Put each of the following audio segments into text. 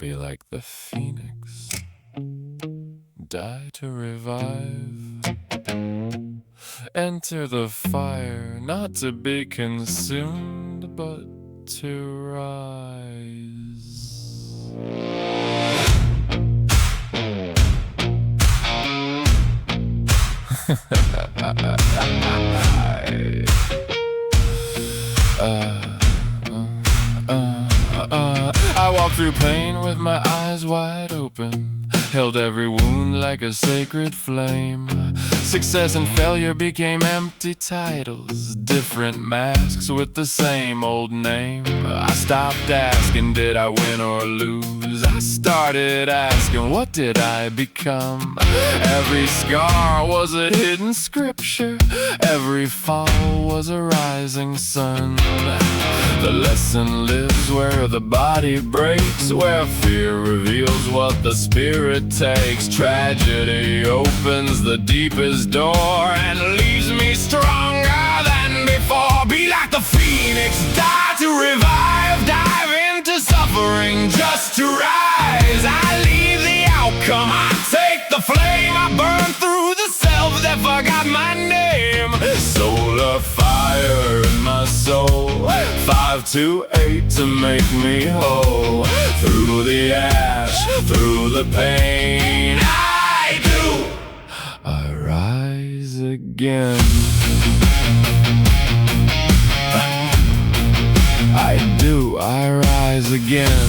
Be like the phoenix, die to revive. Enter the fire, not to be consumed, but to rise. I walk through pain with my eyes wide open, held every wound like a sacred flame. Success and failure became empty titles, different masks with the same old name. I stopped asking, did I win or lose? I started asking, what did I become? Every scar was a hidden scripture, every fall was a rising sun. The lesson lives where the body breaks, where fear reveals what the spirit takes. Tragedy opens the deepest door and leaves me stronger than before. Be like the phoenix, die to revive, dive into suffering just to rise. I leave the outcome, I take the flame, I burn through the self that forgot my name. Solar fire in my soul, 5 to 8 to make me whole. Through the ash, through the pain, I rise again. I rise again.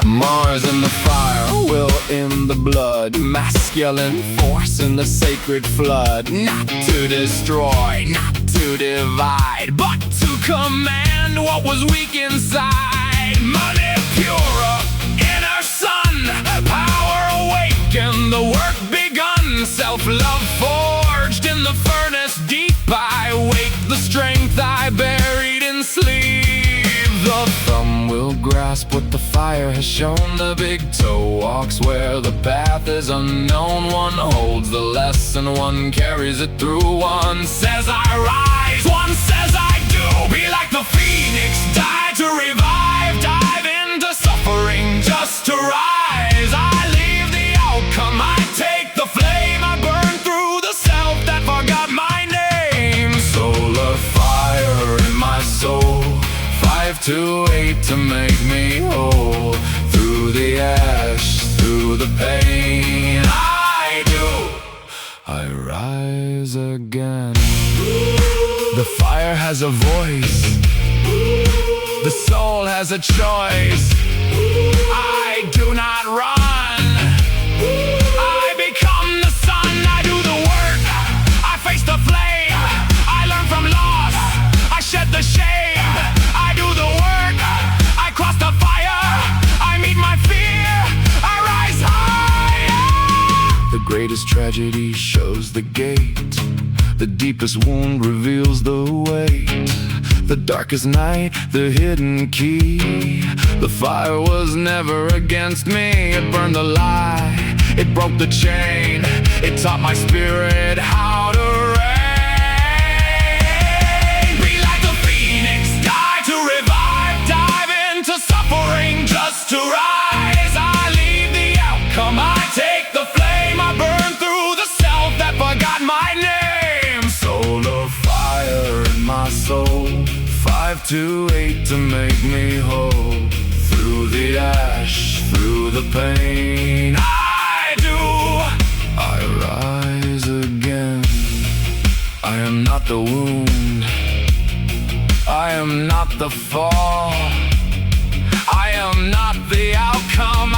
Mars in the fire, will in the blood, masculine force in the sacred flood. Not to destroy, not to divide, but to command what was weak inside. Money pure, inner sun, power awakened, the work begun. Self-love forged in the furnace deep, I wake the strength I buried in sleep. The thumb will grasp what the fire has shown, the big toe walks where the path is unknown. One holds the lesson, one carries it through. One says I rise, one says I do. Be like the phoenix, die to revive, dive into suffering just to rise. I leave the outcome, I take the flame, I burn through the self that forgot my name. Solar fire in my soul, 5 to 8 to make me whole. Through the ash, through the pain, I rise again. The fire has a voice, the soul has a choice. I do not run, I become the sun. I do the work, I face the flame, I learn from loss, I shed the shame. I do the work, I cross the fire, I meet my fear, I rise higher. The greatest tragedy shows the gate, the deepest wound reveals the weight. The darkest night, the hidden key. The fire was never against me, it burned the lie, it broke the chain, it taught my spirit how to reign. Be like the phoenix, die to revive, dive into suffering just to rise. I leave the outcome, I take the flame, I burn through the self that forgot my name. Solar fire in my soul, 5 to 8 to make me whole. Through the ash, through the pain, I rise again. I am not the wound, I am not the fall, I am not the outcome.